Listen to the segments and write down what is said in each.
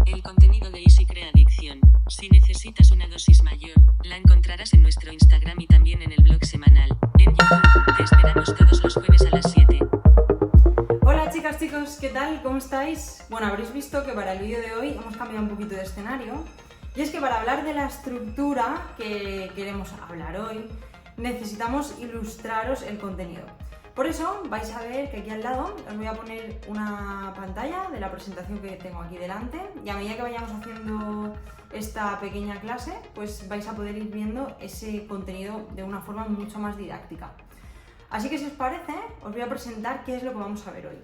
El contenido de Easy crea adicción. Si necesitas una dosis mayor, la encontrarás en nuestro Instagram y también en el blog semanal. En YouTube, te esperamos todos los jueves a las 7. Hola chicas, chicos, ¿qué tal? ¿Cómo estáis? Bueno, habréis visto que para el vídeo de hoy hemos cambiado un poquito de escenario. Y es que para hablar de la estructura que queremos hablar hoy, necesitamos ilustraros el contenido. Por eso vais a ver que aquí al lado os voy a poner una pantalla de la presentación que tengo aquí delante, y a medida que vayamos haciendo esta pequeña clase, pues vais a poder ir viendo ese contenido de una forma mucho más didáctica. Así que si os parece, os voy a presentar qué es lo que vamos a ver hoy.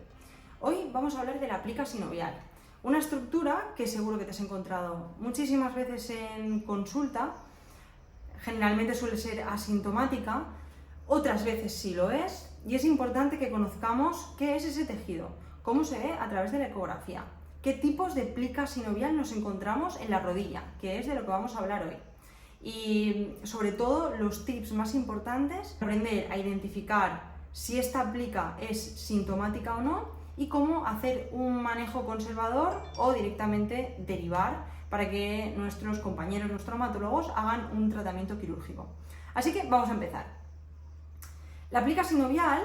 Hoy vamos a hablar de la plica sinovial, una estructura que seguro que te has encontrado muchísimas veces en consulta. Generalmente suele ser asintomática, otras veces sí lo es, y es importante que conozcamos qué es ese tejido, cómo se ve a través de la ecografía, qué tipos de plica sinovial nos encontramos en la rodilla, que es de lo que vamos a hablar hoy. Y sobre todo los tips más importantes, aprender a identificar si esta plica es sintomática o no y cómo hacer un manejo conservador o directamente derivar para que nuestros compañeros, los traumatólogos, hagan un tratamiento quirúrgico. Así que vamos a empezar. La plica sinovial,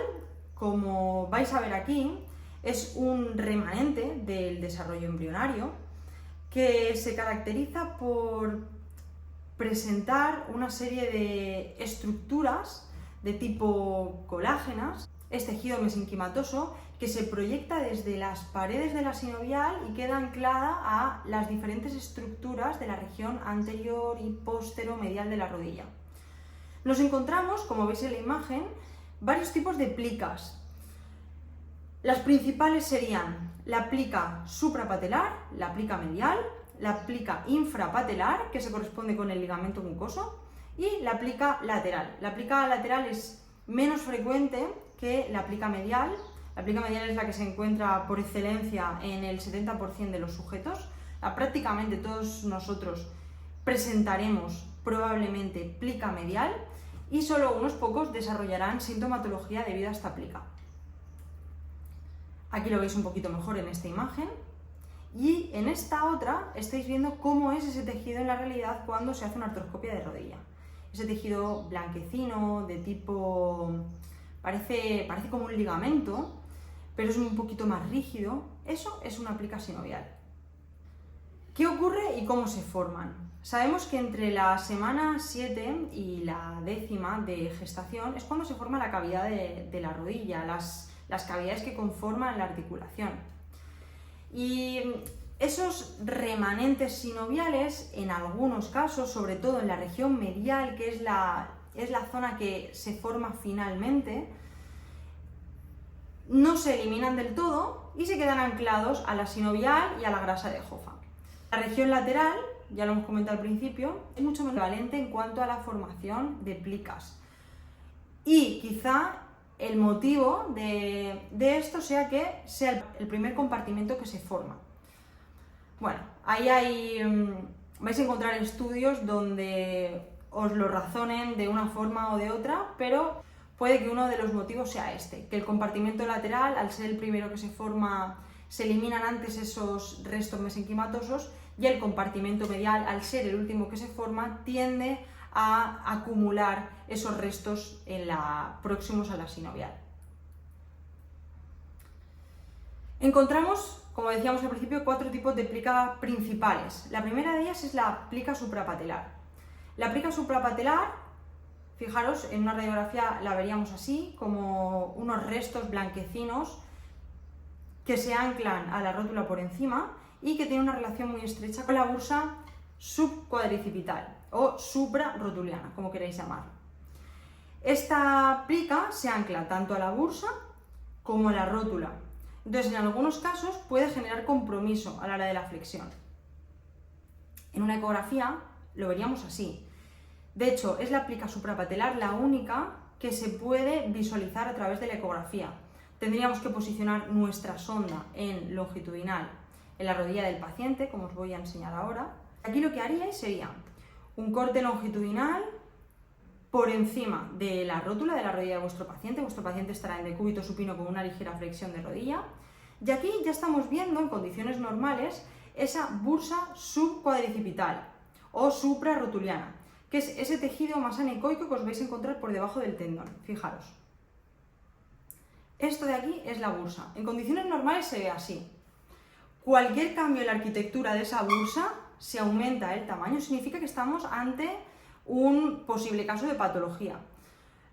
como vais a ver aquí, es un remanente del desarrollo embrionario que se caracteriza por presentar una serie de estructuras de tipo colágenas. Es tejido mesenquimatoso que se proyecta desde las paredes de la sinovial y queda anclada a las diferentes estructuras de la región anterior y posteromedial de la rodilla. Nos encontramos, como veis en la imagen, varios tipos de plicas. Las principales serían la plica suprapatelar, la plica medial, la plica infrapatelar, que se corresponde con el ligamento mucoso, y la plica lateral. La plica lateral es menos frecuente que la plica medial. La plica medial es la que se encuentra por excelencia en el 70% de los sujetos. Prácticamente todos nosotros presentaremos probablemente plica medial y solo unos pocos desarrollarán sintomatología debido a esta plica. Aquí lo veis un poquito mejor en esta imagen. Y en esta otra estáis viendo cómo es ese tejido en la realidad cuando se hace una artroscopia de rodilla. Ese tejido blanquecino, de tipo... parece como un ligamento, pero es un poquito más rígido. Eso es una plica sinovial. ¿Qué ocurre y cómo se forman? Sabemos que entre la semana 7 y la 10ª de gestación es cuando se forma la cavidad de la rodilla, las cavidades que conforman la articulación. Y esos remanentes sinoviales, en algunos casos, sobre todo en la región medial, que es la zona que se forma finalmente, no se eliminan del todo y se quedan anclados a la sinovial y a la grasa de Hoffa. La región lateral, ya lo hemos comentado al principio, es mucho más prevalente en cuanto a la formación de plicas. Y quizá el motivo de esto sea que sea el primer compartimento que se forma. Bueno, ahí vais a encontrar estudios donde os lo razonen de una forma o de otra, pero puede que uno de los motivos sea este, que el compartimento lateral, al ser el primero que se forma, se eliminan antes esos restos mesenquimatosos, y el compartimento medial, al ser el último que se forma, tiende a acumular esos restos próximos a la sinovial. Encontramos, como decíamos al principio, 4 tipos de plica principales. La primera de ellas es la plica suprapatelar. La plica suprapatelar, fijaros, en una radiografía la veríamos así, como unos restos blanquecinos que se anclan a la rótula por encima y que tiene una relación muy estrecha con la bursa subcuadricipital o suprarrotuliana, como queréis llamarlo. Esta plica se ancla tanto a la bursa como a la rótula. Entonces, en algunos casos puede generar compromiso a la hora de la flexión. En una ecografía lo veríamos así. De hecho, es la plica suprapatelar la única que se puede visualizar a través de la ecografía. Tendríamos que posicionar nuestra sonda en longitudinal en la rodilla del paciente, como os voy a enseñar ahora. Aquí lo que haríais sería un corte longitudinal por encima de la rótula de la rodilla de vuestro paciente estará en decúbito supino con una ligera flexión de rodilla, y aquí ya estamos viendo en condiciones normales esa bursa subcuadricipital o suprarrotuliana, que es ese tejido más anecoico que os vais a encontrar por debajo del tendón. Fijaros. Esto de aquí es la bursa. En condiciones normales se ve así. Cualquier cambio en la arquitectura de esa bursa, si aumenta el tamaño, significa que estamos ante un posible caso de patología.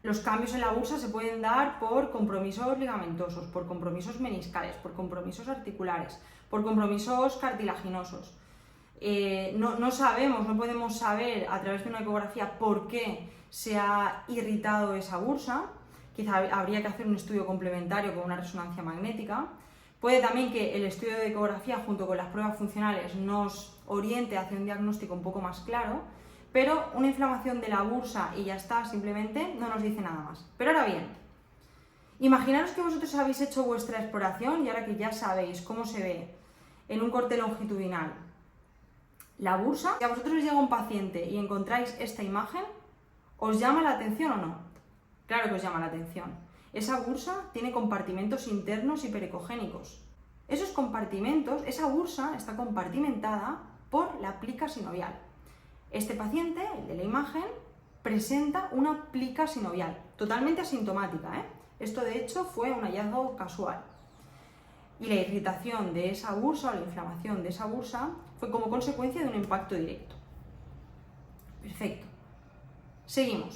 Los cambios en la bursa se pueden dar por compromisos ligamentosos, por compromisos meniscales, por compromisos articulares, por compromisos cartilaginosos. No sabemos, no podemos saber a través de una ecografía por qué se ha irritado esa bursa. Quizá habría que hacer un estudio complementario con una resonancia magnética. Puede también que el estudio de ecografía junto con las pruebas funcionales nos oriente hacia un diagnóstico un poco más claro, pero una inflamación de la bursa y ya está, simplemente no nos dice nada más. Pero ahora bien, imaginaros que vosotros habéis hecho vuestra exploración y ahora que ya sabéis cómo se ve en un corte longitudinal la bursa, si a vosotros os llega un paciente y encontráis esta imagen, ¿os llama la atención o no? Claro que os llama la atención. Esa bursa tiene compartimentos internos hiperecogénicos. Esos compartimentos, esa bursa está compartimentada por la plica sinovial. Este paciente, el de la imagen, presenta una plica sinovial, totalmente asintomática, ¿eh? Esto de hecho fue un hallazgo casual. Y la irritación de esa bursa o la inflamación de esa bursa fue como consecuencia de un impacto directo. Perfecto. Seguimos.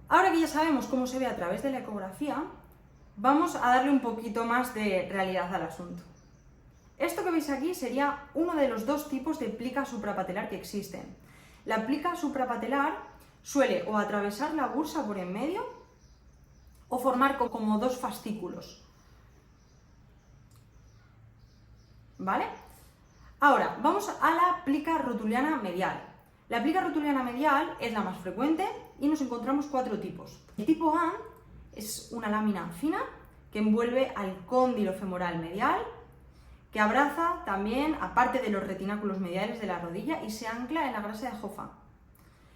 Ahora que ya sabemos cómo se ve a través de la ecografía, vamos a darle un poquito más de realidad al asunto. Esto que veis aquí sería uno de los dos tipos de plica suprapatelar que existen. La plica suprapatelar suele o atravesar la bursa por en medio o formar como dos fascículos. ¿Vale? Ahora, vamos a la plica rotuliana medial. La plica rotuliana medial es la más frecuente y nos encontramos 4 tipos. El tipo A es una lámina fina que envuelve al cóndilo femoral medial, que abraza también a parte de los retináculos mediales de la rodilla y se ancla en la grasa de Hoffa.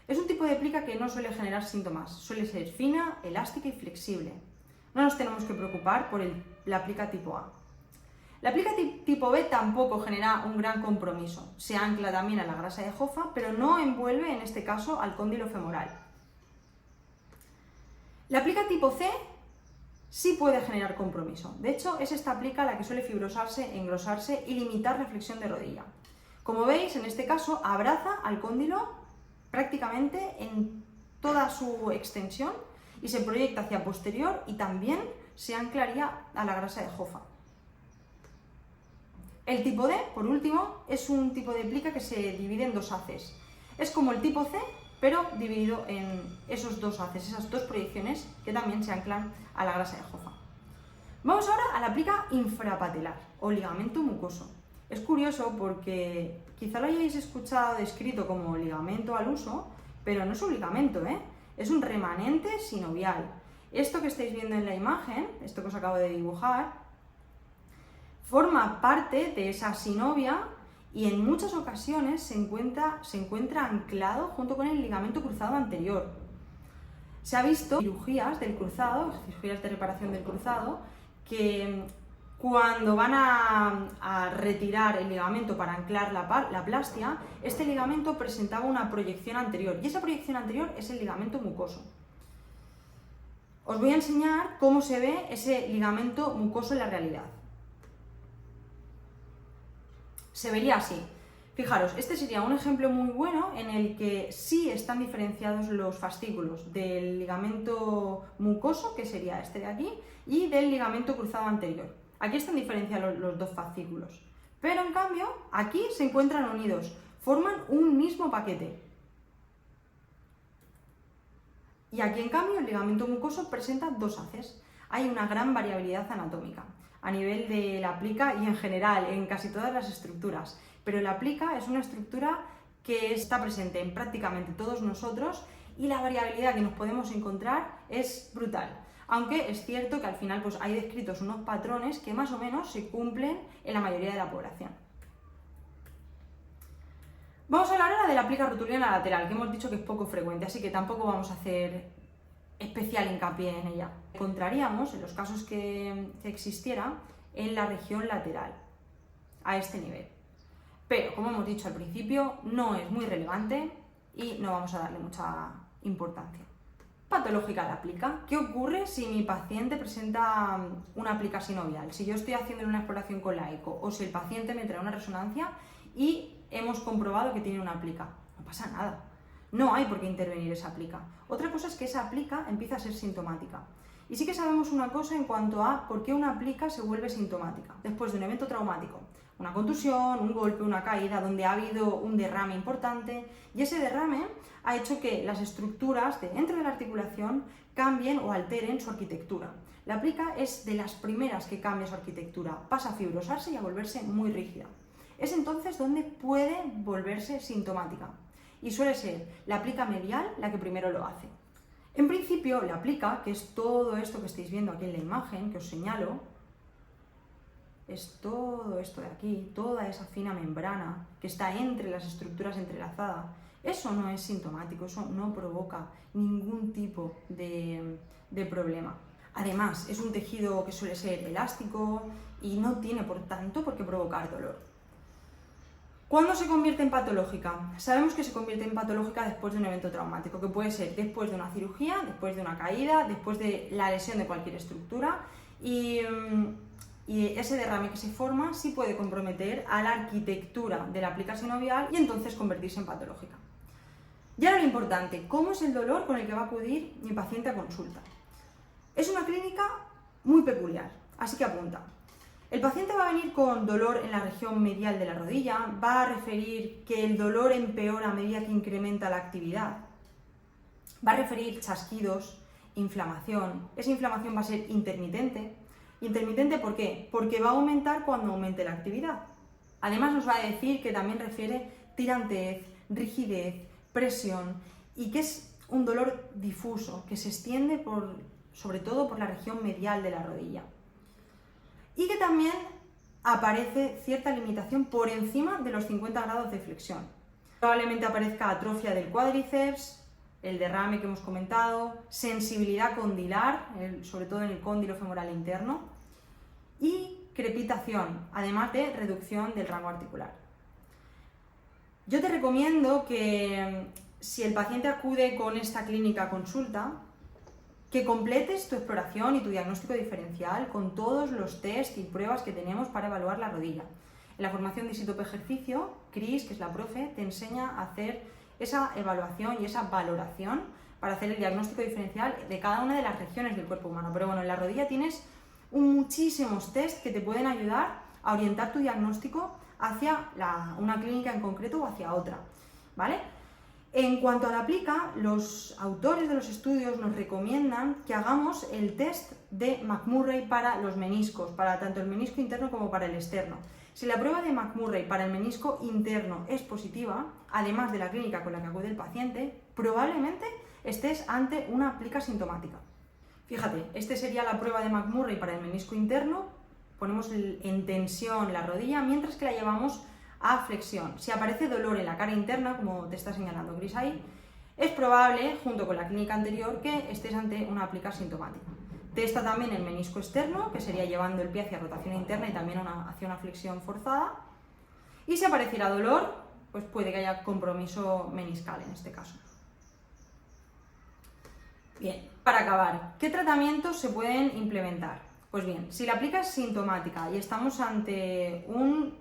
Es un tipo de plica que no suele generar síntomas, suele ser fina, elástica y flexible. No nos tenemos que preocupar por la plica tipo A. La plica tipo B tampoco genera un gran compromiso, se ancla también a la grasa de Hoffa, pero no envuelve en este caso al cóndilo femoral. La plica tipo C sí puede generar compromiso. De hecho, es esta plica la que suele fibrosarse, engrosarse y limitar la flexión de rodilla. Como veis, en este caso abraza al cóndilo prácticamente en toda su extensión y se proyecta hacia posterior y también se anclaría a la grasa de Hoffa. El tipo D, por último, es un tipo de plica que se divide en dos haces. Es como el tipo C, pero dividido en esos dos haces, esas dos proyecciones que también se anclan a la grasa de Hoffa. Vamos ahora a la plica infrapatelar o ligamento mucoso. Es curioso porque quizá lo hayáis escuchado descrito como ligamento al uso, pero no es un ligamento, es un remanente sinovial. Esto que estáis viendo en la imagen, esto que os acabo de dibujar, forma parte de esa sinovia y en muchas ocasiones se encuentra anclado junto con el ligamento cruzado anterior. Se ha visto cirugías del cruzado, cirugías de reparación del cruzado, que cuando van a retirar el ligamento para anclar la plastia, este ligamento presentaba una proyección anterior y esa proyección anterior es el ligamento mucoso. Os voy a enseñar cómo se ve ese ligamento mucoso en la realidad. Se vería así. Fijaros, este sería un ejemplo muy bueno en el que sí están diferenciados los fascículos del ligamento mucoso, que sería este de aquí, y del ligamento cruzado anterior. Aquí están diferenciados los dos fascículos. Pero en cambio, aquí se encuentran unidos, forman un mismo paquete. Y aquí en cambio el ligamento mucoso presenta dos haces. Hay una gran variabilidad anatómica a nivel de la plica y en general en casi todas las estructuras, pero la plica es una estructura que está presente en prácticamente todos nosotros y la variabilidad que nos podemos encontrar es brutal, aunque es cierto que al final pues hay descritos unos patrones que más o menos se cumplen en la mayoría de la población. Vamos a hablar ahora de la plica rotuliana lateral, que hemos dicho que es poco frecuente, así que tampoco vamos a hacer especial hincapié en ella. Encontraríamos, en los casos que existiera, en la región lateral, a este nivel. pero como hemos dicho al principio, no es muy relevante y no vamos a darle mucha importancia. Patológica la plica. ¿Qué ocurre si mi paciente presenta una plica sinovial? Si yo estoy haciendo una exploración con la eco o si el paciente me trae una resonancia y hemos comprobado que tiene una plica. No pasa nada. No hay por qué intervenir esa plica. Otra cosa es que esa plica empieza a ser sintomática. Y sí que sabemos una cosa en cuanto a por qué una plica se vuelve sintomática después de un evento traumático. Una contusión, un golpe, una caída, donde ha habido un derrame importante y ese derrame ha hecho que las estructuras dentro de la articulación cambien o alteren su arquitectura. La plica es de las primeras que cambia su arquitectura, pasa a fibrosarse y a volverse muy rígida. Es entonces donde puede volverse sintomática y suele ser la plica medial la que primero lo hace. En principio, la plica, que es todo esto que estáis viendo aquí en la imagen, que os señalo, es todo esto de aquí, toda esa fina membrana que está entre las estructuras entrelazadas. Eso no es sintomático, eso no provoca ningún tipo de problema. Además, es un tejido que suele ser elástico y no tiene, por tanto, por qué provocar dolor. ¿Cuándo se convierte en patológica? Sabemos que se convierte en patológica después de un evento traumático, que puede ser después de una cirugía, después de una caída, después de la lesión de cualquier estructura y ese derrame que se forma sí puede comprometer a la arquitectura de la plica sinovial y entonces convertirse en patológica. Y ahora lo importante, ¿cómo es el dolor con el que va a acudir mi paciente a consulta? Es una clínica muy peculiar, así que apunta. El paciente va a venir con dolor en la región medial de la rodilla, va a referir que el dolor empeora a medida que incrementa la actividad, va a referir chasquidos, inflamación. Esa inflamación va a ser intermitente. ¿Intermitente por qué? Porque va a aumentar cuando aumente la actividad. Además nos va a decir que también refiere tirantez, rigidez, presión y que es un dolor difuso que se extiende sobre todo por la región medial de la rodilla. Y que también aparece cierta limitación por encima de los 50 grados de flexión. Probablemente aparezca atrofia del cuádriceps, el derrame que hemos comentado, sensibilidad condilar, sobre todo en el cóndilo femoral interno, y crepitación, además de reducción del rango articular. Yo te recomiendo que si el paciente acude con esta clínica a consulta, que completes tu exploración y tu diagnóstico diferencial con todos los test y pruebas que tenemos para evaluar la rodilla. En la formación de isótopo ejercicio, Cris, que es la profe, te enseña a hacer esa evaluación y esa valoración para hacer el diagnóstico diferencial de cada una de las regiones del cuerpo humano. Pero bueno, en la rodilla tienes muchísimos test que te pueden ayudar a orientar tu diagnóstico hacia una clínica en concreto o hacia otra, ¿vale? En cuanto a la plica, los autores de los estudios nos recomiendan que hagamos el test de McMurray para los meniscos, para tanto el menisco interno como para el externo. Si la prueba de McMurray para el menisco interno es positiva, además de la clínica con la que acude el paciente, probablemente estés ante una plica sintomática. Fíjate, esta sería la prueba de McMurray para el menisco interno, ponemos en tensión la rodilla mientras que la llevamos a flexión. Si aparece dolor en la cara interna, como te está señalando Cris ahí, es probable, junto con la clínica anterior, que estés ante una plica sintomática. Testa también el menisco externo, que sería llevando el pie hacia rotación interna y también hacia una flexión forzada. Y si apareciera dolor, pues puede que haya compromiso meniscal en este caso. Bien, para acabar, ¿qué tratamientos se pueden implementar? Pues bien, si la plica es sintomática y estamos ante un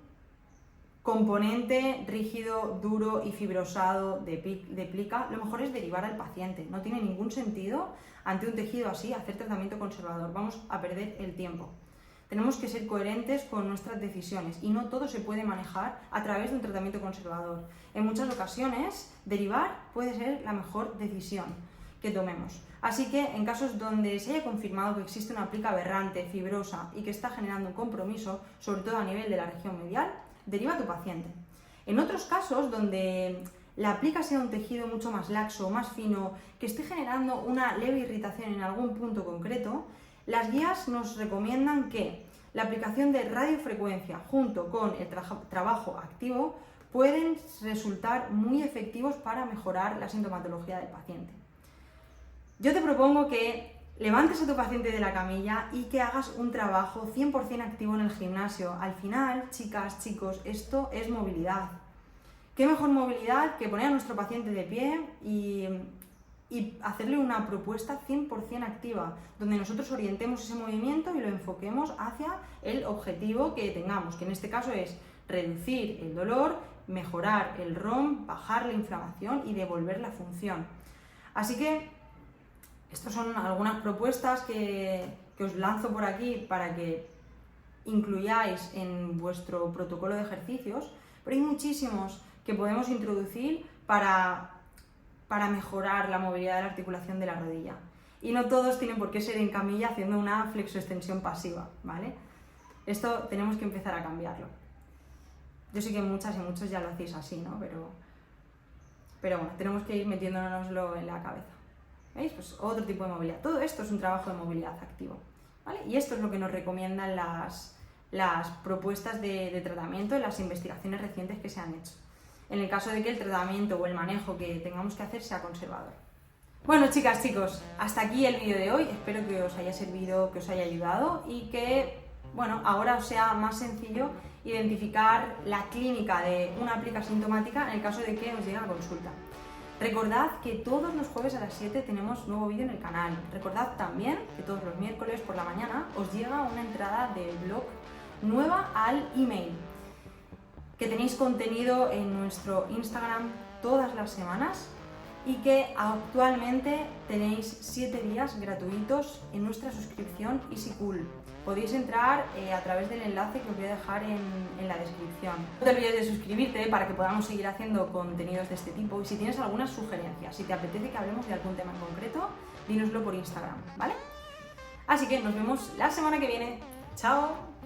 componente rígido, duro y fibrosado de plica, lo mejor es derivar al paciente. No tiene ningún sentido ante un tejido así hacer tratamiento conservador. Vamos a perder el tiempo. Tenemos que ser coherentes con nuestras decisiones y no todo se puede manejar a través de un tratamiento conservador. En muchas ocasiones, derivar puede ser la mejor decisión que tomemos. Así que en casos donde se haya confirmado que existe una plica aberrante, fibrosa y que está generando un compromiso, sobre todo a nivel de la región medial, deriva a tu paciente. En otros casos donde la plica sea un tejido mucho más laxo, más fino, que esté generando una leve irritación en algún punto concreto, las guías nos recomiendan que la aplicación de radiofrecuencia junto con el trabajo activo pueden resultar muy efectivos para mejorar la sintomatología del paciente. Yo te propongo que levantes a tu paciente de la camilla y que hagas un trabajo 100% activo en el gimnasio. Al final, chicas, chicos, esto es movilidad. ¿Qué mejor movilidad que poner a nuestro paciente de pie y hacerle una propuesta 100% activa, donde nosotros orientemos ese movimiento y lo enfoquemos hacia el objetivo que tengamos, que en este caso es reducir el dolor, mejorar el ROM, bajar la inflamación y devolver la función. Así que estas son algunas propuestas que os lanzo por aquí para que incluyáis en vuestro protocolo de ejercicios, pero hay muchísimos que podemos introducir para mejorar la movilidad de la articulación de la rodilla. Y no todos tienen por qué ser en camilla haciendo una flexoextensión pasiva, ¿vale? Esto tenemos que empezar a cambiarlo. Yo sé que muchas y muchos ya lo hacéis así, ¿no? Pero bueno, tenemos que ir metiéndonoslo en la cabeza. ¿Veis? Pues otro tipo de movilidad. Todo esto es un trabajo de movilidad activo, ¿vale? Y esto es lo que nos recomiendan las propuestas de tratamiento en las investigaciones recientes que se han hecho, en el caso de que el tratamiento o el manejo que tengamos que hacer sea conservador. Bueno, chicas, chicos, hasta aquí el vídeo de hoy. Espero que os haya servido, que os haya ayudado y que, bueno, ahora os sea más sencillo identificar la clínica de una plica sintomática en el caso de que os llegue a consulta. Recordad que todos los jueves a las 7 tenemos nuevo vídeo en el canal. Recordad también que todos los miércoles por la mañana os llega una entrada de blog nueva al email, que tenéis contenido en nuestro Instagram todas las semanas y que actualmente tenéis 7 días gratuitos en nuestra suscripción EasyCool. Podéis entrar a través del enlace que os voy a dejar en la descripción. No te olvides de suscribirte para que podamos seguir haciendo contenidos de este tipo y si tienes alguna sugerencia, si te apetece que hablemos de algún tema en concreto, dínoslo por Instagram, ¿vale? Así que nos vemos la semana que viene. ¡Chao!